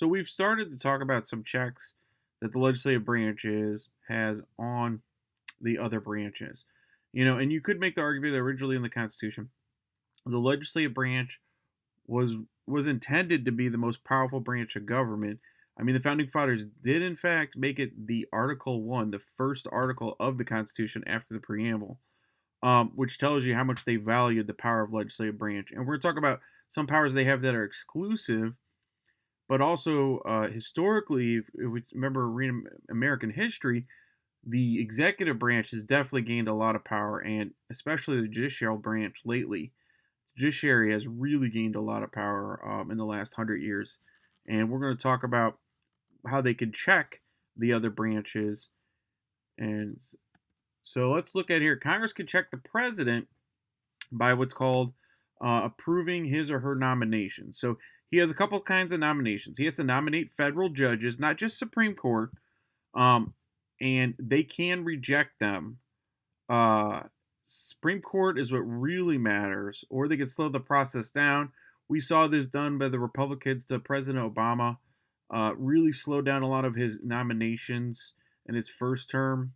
So we've started to talk about some checks that the legislative branches has on the other branches. And you could make the argument that originally in the Constitution, the legislative branch was was intended to be the most powerful branch of government. I mean, the founding fathers did in fact make it the Article 1, the first article of the Constitution after the preamble, which tells you how much they valued the power of legislative branch. And we're going to talk about some powers they have that are exclusive, but also historically, if we remember reading American history, the executive branch has definitely gained a lot of power, and especially the judicial branch lately. The judiciary has really gained a lot of power in the last 100 years, and we're going to talk about how they can check the other branches. And so let's look at here. Congress can check the president by what's called approving his or her nomination. So he has a couple kinds of nominations. He has to nominate federal judges, not just Supreme Court, um, and they can reject them. Supreme Court is what really matters, or they can slow the process down. We saw this done by the Republicans to President Obama. Really slowed down a lot of his nominations in his first term.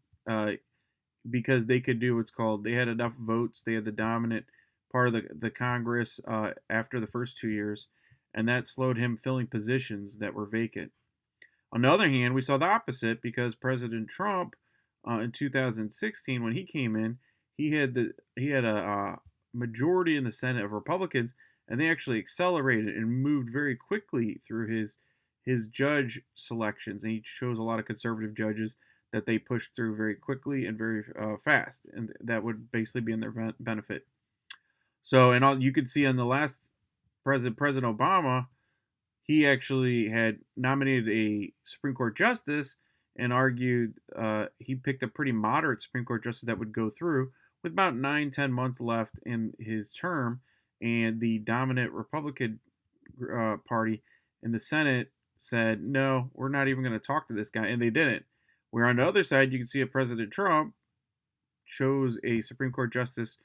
Because they could do what's called, they had enough votes, they had the dominant part of the Congress after the first 2 years, and that slowed him filling positions that were vacant. On the other hand, we saw the opposite because President Trump, in 2016, when he came in, he had a majority in the Senate of Republicans, and they actually accelerated and moved very quickly through his judge selections, and he chose a lot of conservative judges that they pushed through very quickly and very fast, and that would basically be in their benefit. So, and all you could see on the last President Obama, he actually had nominated a Supreme Court justice and argued he picked a pretty moderate Supreme Court justice that would go through with about 9-10 months left in his term, and the dominant Republican Party in the Senate said, no, we're not even going to talk to this guy, and they didn't. Where on the other side, you can see a President Trump chose a Supreme Court justice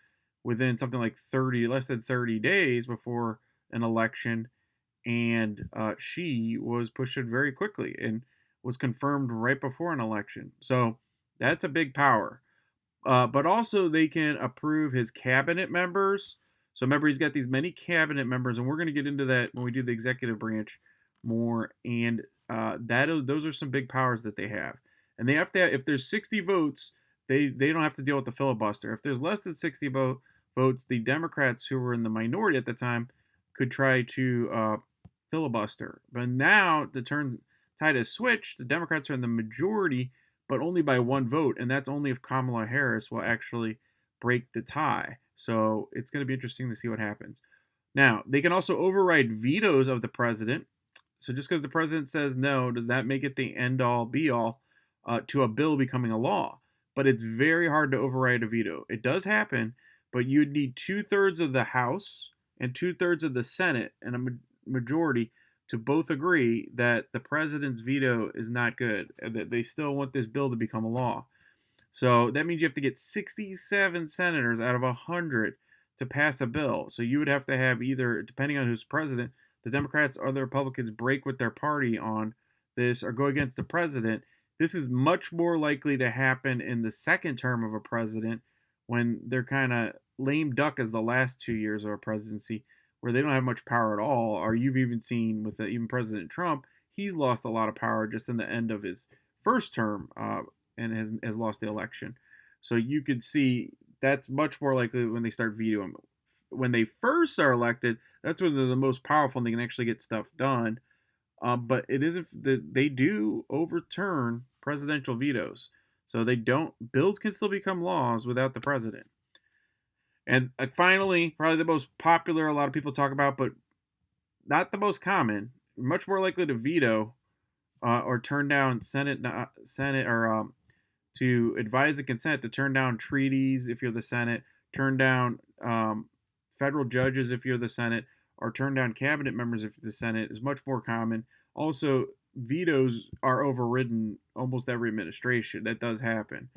within something like less than 30 days before an election, and she was pushed in very quickly and was confirmed right before an election. So that's a big power. But also, they can approve his cabinet members. So remember, he's got these many cabinet members, and we're going to get into that when we do the executive branch more. And those are some big powers that they have. And they have to if there's 60 votes, they don't have to deal with the filibuster. If there's less than 60 votes, the Democrats, who were in the minority at the time, could try to filibuster. But now the tide has switched. The Democrats are in the majority, but only by one vote, and that's only if Kamala Harris will actually break the tie. So it's going to be interesting to see what happens. Now, they can also override vetoes of the president. So just because the president says no, does that make it the end-all, be-all to a bill becoming a law? But it's very hard to override a veto. It does happen, but you'd need 2/3 of the House and 2/3 of the Senate and a majority to both agree that the president's veto is not good and that they still want this bill to become a law. So that means you have to get 67 senators out of 100 to pass a bill. So you would have to have either, depending on who's president, the Democrats or the Republicans break with their party on this or go against the president. This is much more likely to happen in the second term of a president when they're kind of lame duck as the last 2 years of a presidency, where they don't have much power at all. Or you've even seen with even President Trump, he's lost a lot of power just in the end of his first term and has lost the election. So you could see that's much more likely when they start vetoing. When they first are elected, that's when they're the most powerful and they can actually get stuff done. But it isn't they do overturn presidential vetoes. So bills can still become laws without the president. And finally, probably the most popular a lot of people talk about, but not the most common, much more likely to veto or turn down Senate or to advise the consent to turn down treaties if you're the Senate, turn down federal judges if you're the Senate, or turn down cabinet members if you're the Senate is much more common. Also, vetoes are overridden almost every administration. That does happen.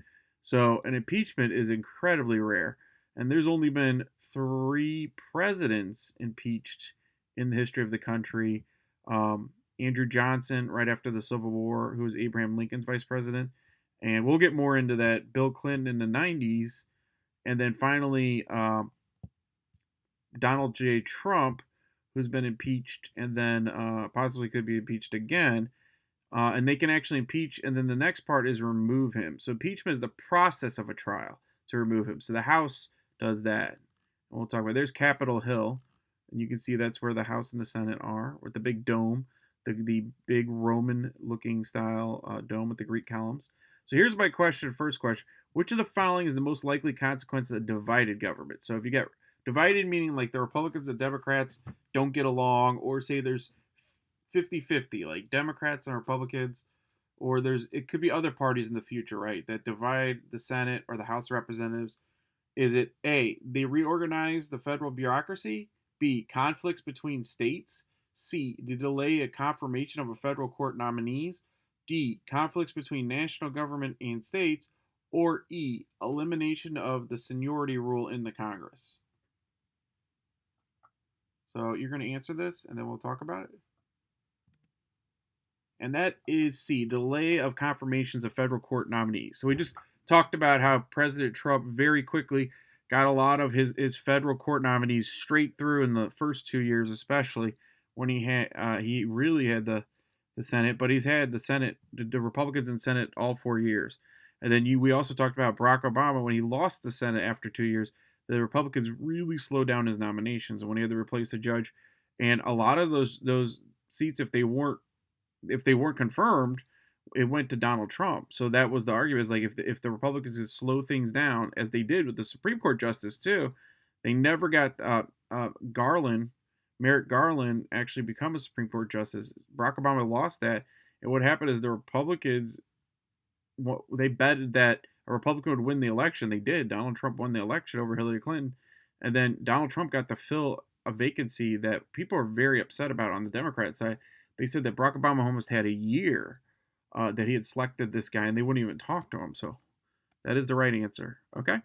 So an impeachment is incredibly rare. And there's only been 3 presidents impeached in the history of the country. Andrew Johnson right after the Civil War, who was Abraham Lincoln's vice president. And we'll get more into that. Bill Clinton in the 90s. And then finally, Donald J. Trump, who's been impeached and then possibly could be impeached again. And they can actually impeach, and then the next part is remove him. So impeachment is the process of a trial to remove him. So the House does that. And we'll talk about. There's Capitol Hill, and you can see that's where the House and the Senate are, with the big dome, the big Roman-looking style dome with the Greek columns. So here's my question. First question: which of the following is the most likely consequence of a divided government? So if you get divided, meaning like the Republicans and Democrats don't get along, or say there's 50-50, like Democrats and Republicans, or it could be other parties in the future, right, that divide the Senate or the House of Representatives. Is it A, they reorganize the federal bureaucracy, B, conflicts between states, C, they delay a confirmation of a federal court nominees, D, conflicts between national government and states, or E, elimination of the seniority rule in the Congress? So you're going to answer this and then we'll talk about it. And that is C, delay of confirmations of federal court nominees. So we just talked about how President Trump very quickly got a lot of his federal court nominees straight through in the first 2 years, especially when he really had the Senate, but he's had the Senate, the Republicans in Senate all 4 years. And then we also talked about Barack Obama when he lost the Senate after 2 years. The Republicans really slowed down his nominations, and when he had to replace a judge, and a lot of those seats, if they weren't confirmed, it went to Donald Trump. So that was the argument: is like if the Republicans could slow things down, as they did with the Supreme Court justice too, they never got Merrick Garland actually become a Supreme Court justice. Barack Obama lost that, and what happened is the Republicans, they betted that a Republican would win the election. They did. Donald Trump won the election over Hillary Clinton, and then Donald Trump got to fill a vacancy that people are very upset about on the Democrat side. They said that Barack Obama almost had a year that he had selected this guy, and they wouldn't even talk to him. So that is the right answer. Okay.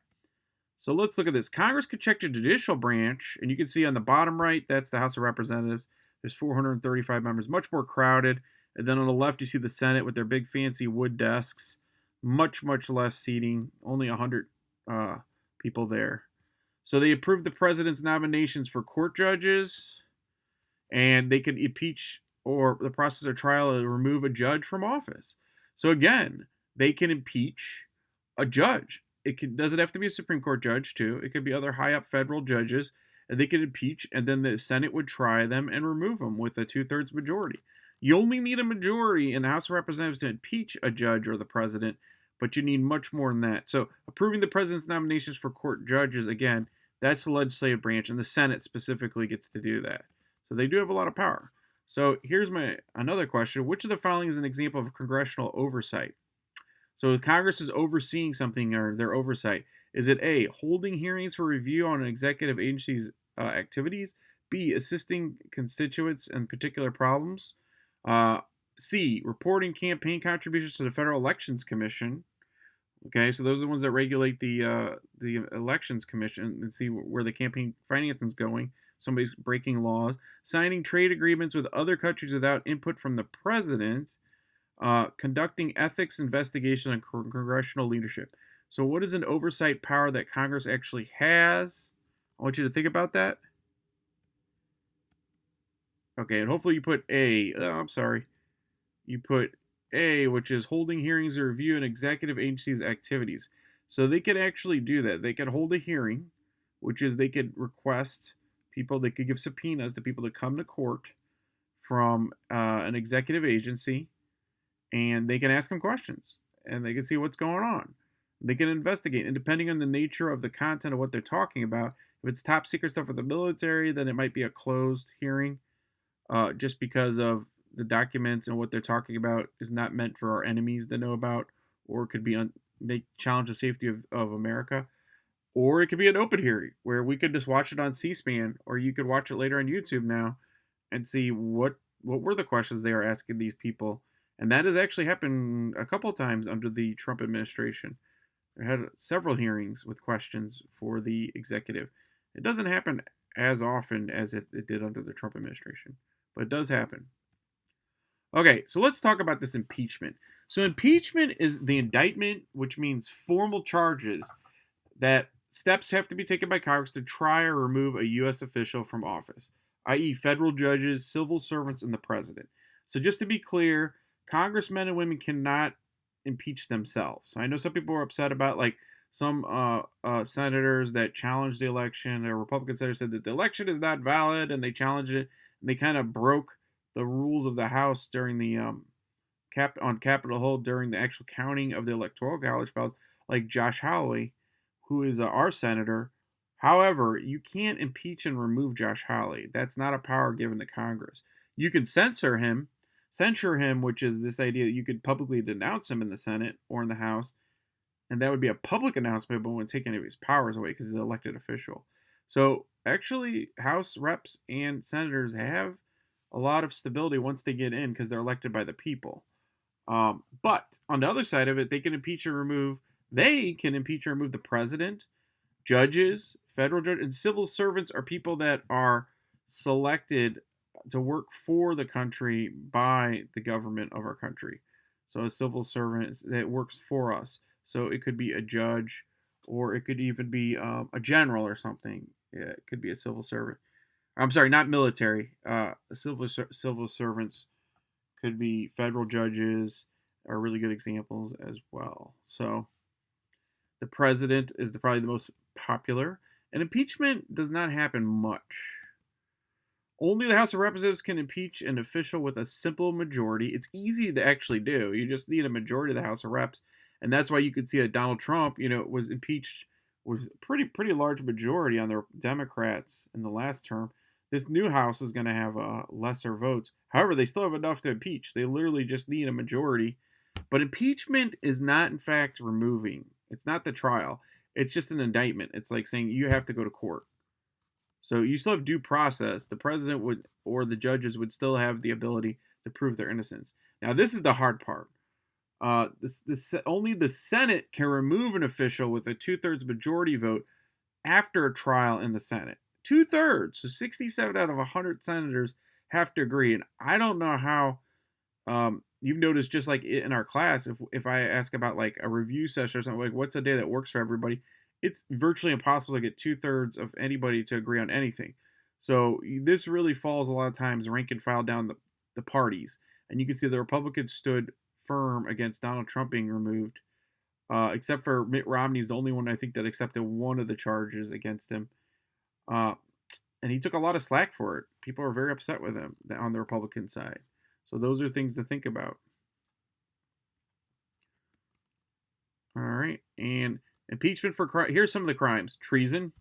So let's look at this. Congress could check the judicial branch, and you can see on the bottom right, that's the House of Representatives. There's 435 members, much more crowded. And then on the left, you see the Senate with their big fancy wood desks, much, much less seating, only 100 people there. So they approved the president's nominations for court judges, and they could impeach or the process of trial to remove a judge from office. So again, they can impeach a judge. Doesn't have to be a Supreme Court judge too. It could be other high up federal judges, and they could impeach, and then the Senate would try them and remove them with a 2/3 majority. You only need a majority in the House of Representatives to impeach a judge or the president, but you need much more than that. So approving the president's nominations for court judges, again, that's the legislative branch, and the Senate specifically gets to do that. So they do have a lot of power. So here's another question. Which of the following is an example of congressional oversight? So Congress is overseeing something or their oversight. Is it A, holding hearings for review on an executive agency's activities? B, assisting constituents in particular problems? C, reporting campaign contributions to the Federal Elections Commission? Okay, so those are the ones that regulate the Elections Commission and see where the campaign financing is going. Somebody's breaking laws. Signing trade agreements with other countries without input from the president. Conducting ethics investigation on congressional leadership. So what is an oversight power that Congress actually has? I want you to think about that. Okay, and hopefully you put A. Oh, I'm sorry. You put A, which is holding hearings to review an executive agency's activities. So they could actually do that. They could hold a hearing, which is they could request people, they could give subpoenas to people to come to court from an executive agency, and they can ask them questions, and they can see what's going on. They can investigate, and depending on the nature of the content of what they're talking about, if it's top secret stuff with the military, then it might be a closed hearing, just because of the documents and what they're talking about is not meant for our enemies to know about, or it could be they challenge the safety of America. Or it could be an open hearing where we could just watch it on C-SPAN, or you could watch it later on YouTube now and see what were the questions they are asking these people. And that has actually happened a couple of times under the Trump administration. They had several hearings with questions for the executive. It doesn't happen as often as it did under the Trump administration, but it does happen. Okay, so let's talk about this impeachment. So impeachment is the indictment, which means formal charges that steps have to be taken by Congress to try or remove a U.S. official from office, i.e., federal judges, civil servants, and the president. So, just to be clear, congressmen and women cannot impeach themselves. I know some people are upset about like some senators that challenged the election. A Republican senator said that the election is not valid, and they challenged it, and they kind of broke the rules of the House during the on Capitol Hill during the actual counting of the electoral college ballots, like Josh Hawley, who is our senator. However, you can't impeach and remove Josh Hawley. That's not a power given to Congress. You can censure him, which is this idea that you could publicly denounce him in the Senate or in the House, and that would be a public announcement, but wouldn't take any of his powers away because he's an elected official. So actually, House reps and senators have a lot of stability once they get in because they're elected by the people. But on the other side of it, they can impeach or remove. They can impeach or remove the president, judges, federal judge, and civil servants are people that are selected to work for the country by the government of our country. So a civil servant that works for us. So it could be a judge, or it could even be a general or something. Yeah, it could be a civil servant. I'm sorry, not military. Civil servants could be federal judges are really good examples as well. So the president is probably the most popular, and impeachment does not happen much. Only the House of Representatives can impeach an official with a simple majority. It's easy to actually do. You just need a majority of the House of Reps, and that's why you could see that Donald Trump, was impeached with pretty large majority on the Democrats in the last term. This new House is going to have lesser votes. However, they still have enough to impeach. They literally just need a majority. But impeachment is not, in fact, removing. It's not the trial. It's just an indictment. It's like saying you have to go to court. So you still have due process. The president would, or the judges would still have the ability to prove their innocence. Now, this is the hard part. Only the Senate can remove an official with a 2/3 majority vote after a trial in the Senate. 2/3, so 67 out of 100 senators have to agree. And I don't know how you've noticed, just like in our class, if I ask about like a review session or something, like what's a day that works for everybody, it's virtually impossible to get 2/3 of anybody to agree on anything. So this really falls a lot of times rank and file down the parties, and you can see the Republicans stood firm against Donald Trump being removed, except for Mitt Romney's the only one I think that accepted one of the charges against him. Uh, and he took a lot of slack for it. People are very upset with him on the Republican side. So those are things to think about. All right, and impeachment for here's some of the crimes: treason.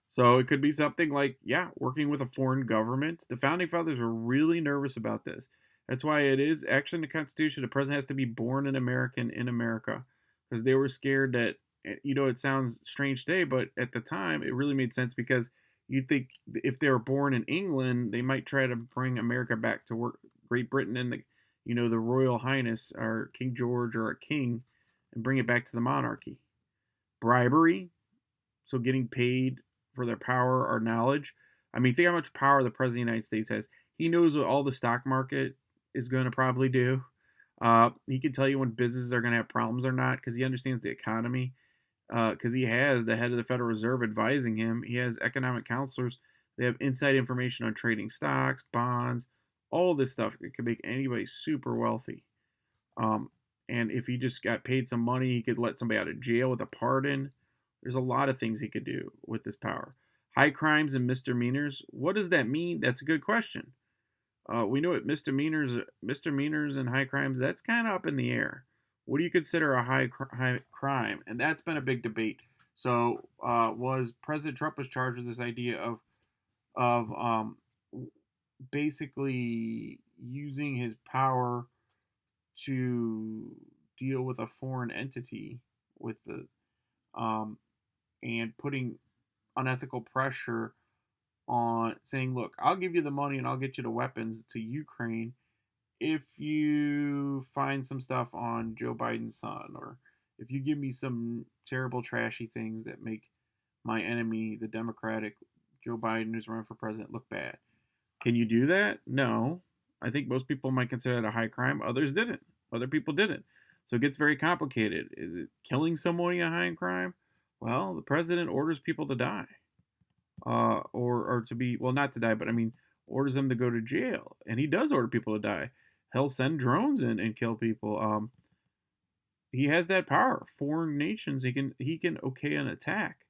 So it could be something like, yeah, working with a foreign government. The founding fathers were really nervous about this. That's why it is actually in the Constitution the president has to be born an American in America, because they were scared that, it sounds strange today, but at the time it really made sense because you'd think if they were born in England, they might try to bring America back to work, Great Britain and the Royal Highness or King George or a king, and bring it back to the monarchy. Bribery, so getting paid for their power or knowledge. I mean, think how much power the president of the United States has. He knows what all the stock market is going to probably do. He can tell you when businesses are going to have problems or not because he understands the economy. Because he has the head of the Federal Reserve advising him. He has economic counselors. They have inside information on trading stocks, bonds, all this stuff. It could make anybody super wealthy. Um, and if he just got paid some money, he could let somebody out of jail with a pardon. There's a lot of things he could do with this power. High crimes and misdemeanors. What does that mean? That's a good question. We know what misdemeanors and high crimes. That's kind of up in the air. What do you consider a high crime? And that's been a big debate. So, was President Trump was charged with this idea of basically using his power to deal with a foreign entity with the um, and putting unethical pressure on saying, look, I'll give you the money and I'll get you the weapons to Ukraine if you find some stuff on Joe Biden's son, or if you give me some terrible, trashy things that make my enemy, the Democratic Joe Biden who's running for president, look bad. Can you do that? No. I think most people might consider that a high crime. Others didn't. Other people didn't. So it gets very complicated. Is it killing somebody a high crime? Well, the president orders people to die, or to be, well, not to die, but I mean orders them to go to jail, and he does order people to die. He'll send drones in and kill people. He has that power. Foreign nations, he can okay an attack.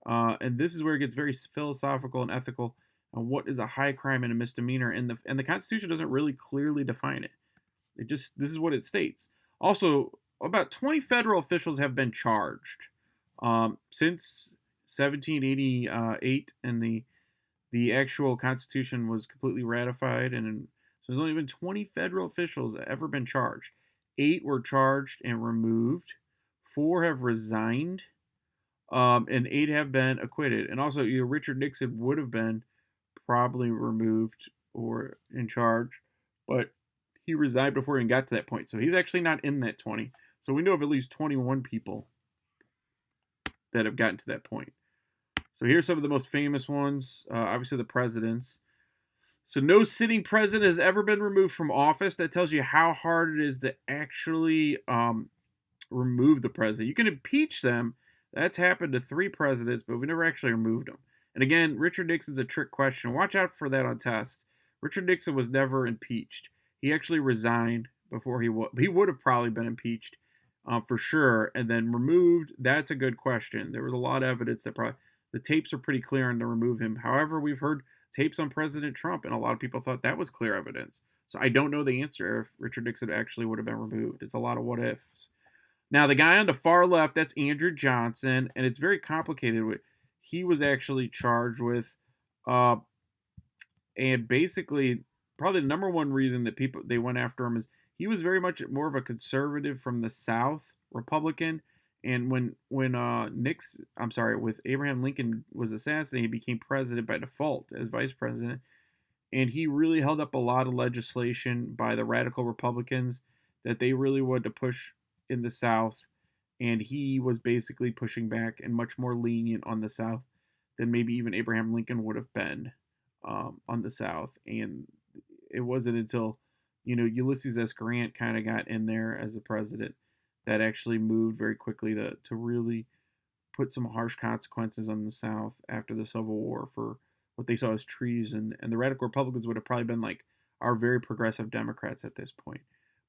And this is where it gets very philosophical and ethical on what is a high crime and a misdemeanor, and the Constitution doesn't really clearly define it. It just this is what it states. Also, about 20 federal officials have been charged since 1788, and the actual Constitution was completely ratified, and so there's only been 20 federal officials that ever been charged. 8 were charged and removed. 4 have resigned, and 8 have been acquitted. And also, Richard Nixon would have been probably removed or in charge, but he resigned before he even got to that point. So he's actually not in that 20. So we know of at least 21 people that have gotten to that point. So here's some of the most famous ones. Obviously, the presidents. So no sitting president has ever been removed from office. That tells you how hard it is to actually remove the president. You can impeach them. That's happened to 3 presidents, but we never actually removed them. And again, Richard Nixon's a trick question. Watch out for that on tests. Richard Nixon was never impeached. He actually resigned before he would have probably been impeached for sure, and then removed. That's a good question. There was a lot of evidence that probably the tapes are pretty clear on to remove him. However, we've heard tapes on President Trump, and a lot of people thought that was clear evidence. So I don't know the answer if Richard Nixon actually would have been removed. It's a lot of what ifs. Now, the guy on the far left, that's Andrew Johnson, and it's very complicated. He was actually charged with, and basically, probably the number one reason that people they went after him is he was very much more of a conservative from the South, Republican. And with Abraham Lincoln was assassinated, he became president by default as vice president, and he really held up a lot of legislation by the radical Republicans that they really wanted to push in the South, and he was basically pushing back and much more lenient on the South than maybe even Abraham Lincoln would have been on the South. And it wasn't until Ulysses S. Grant kind of got in there as a president that actually moved very quickly to really put some harsh consequences on the South after the Civil War for what they saw as treason. And the radical Republicans would have probably been like our very progressive Democrats at this point.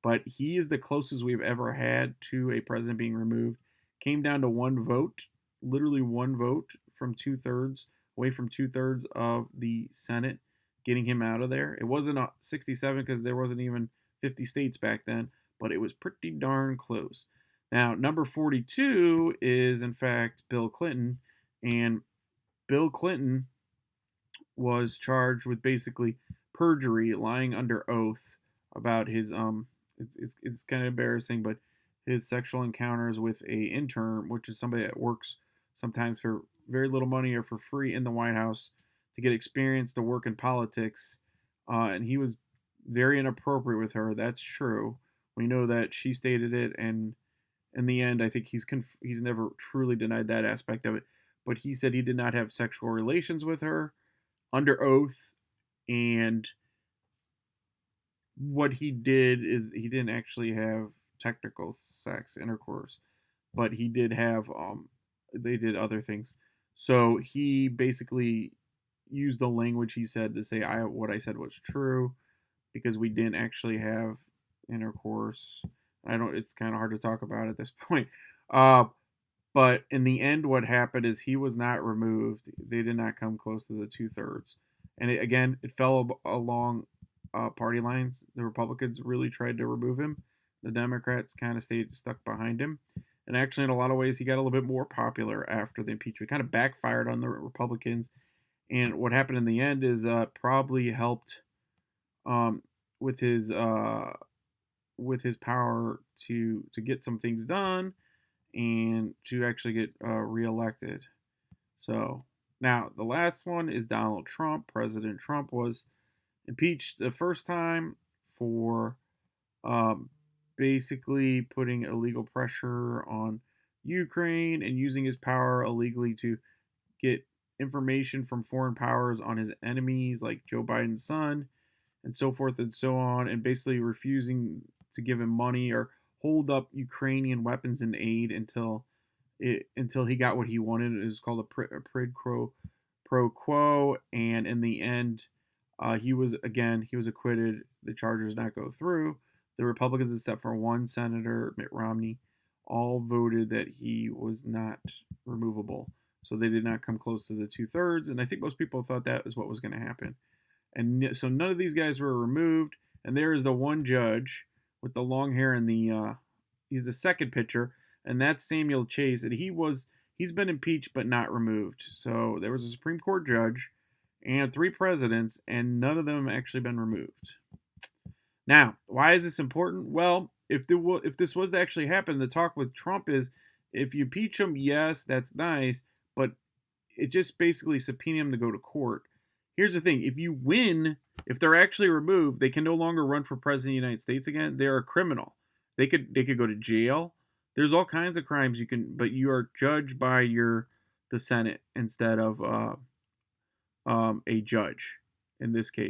But he is the closest we've ever had to a president being removed. Came down to one vote, literally one vote from 2/3, away from 2/3 of the Senate, getting him out of there. It wasn't 67 because there wasn't even 50 states back then, but it was pretty darn close. Now, number 42 is, in fact, Bill Clinton. And Bill Clinton was charged with basically perjury, lying under oath about his it's kind of embarrassing, but his sexual encounters with a intern, which is somebody that works sometimes for very little money or for free in the White House to get experience to work in politics, and he was very inappropriate with her. That's true. We know that she stated it, and in the end, I think he's never truly denied that aspect of it. But he said he did not have sexual relations with her under oath, and what he did is he didn't actually have technical sex intercourse, but he did have they did other things. So he basically used the language he said to say what I said was true because we didn't actually have intercourse. I don't it's kind of hard to talk about at this point. Uh but in the end, what happened is he was not removed. They did not come close to the 2/3. And it fell along party lines. The Republicans really tried to remove him. The Democrats kind of stayed stuck behind him. And actually, in a lot of ways, he got a little bit more popular after the impeachment. Kind of backfired on the Republicans. And what happened in the end is probably helped um, with his power to get some things done and to actually get reelected. So now the last one is Donald Trump. President Trump was impeached the first time for um, basically putting illegal pressure on Ukraine and using his power illegally to get information from foreign powers on his enemies, like Joe Biden's son. and so forth and so on, and basically refusing to give him money or hold up Ukrainian weapons and aid until he got what he wanted. It was called a pro quo, and in the end, he was acquitted. The charges did not go through. The Republicans, except for one senator, Mitt Romney, all voted that he was not removable. So they did not come close to the 2/3, and I think most people thought that is what was going to happen. And so none of these guys were removed. And there is the one judge with the long hair and he's the second pitcher, and that's Samuel Chase, and he's been impeached but not removed. So there was a Supreme Court judge and three presidents, and none of them have actually been removed. Now, why is this important? Well, if this was to actually happen, the talk with Trump is if you impeach him, yes, that's nice, but it just basically subpoena him to go to court. Here's the thing: if you win, if they're actually removed, they can no longer run for president of the United States again. They're a criminal. They could go to jail. There's all kinds of crimes you can, but you are judged by the Senate instead of a judge in this case.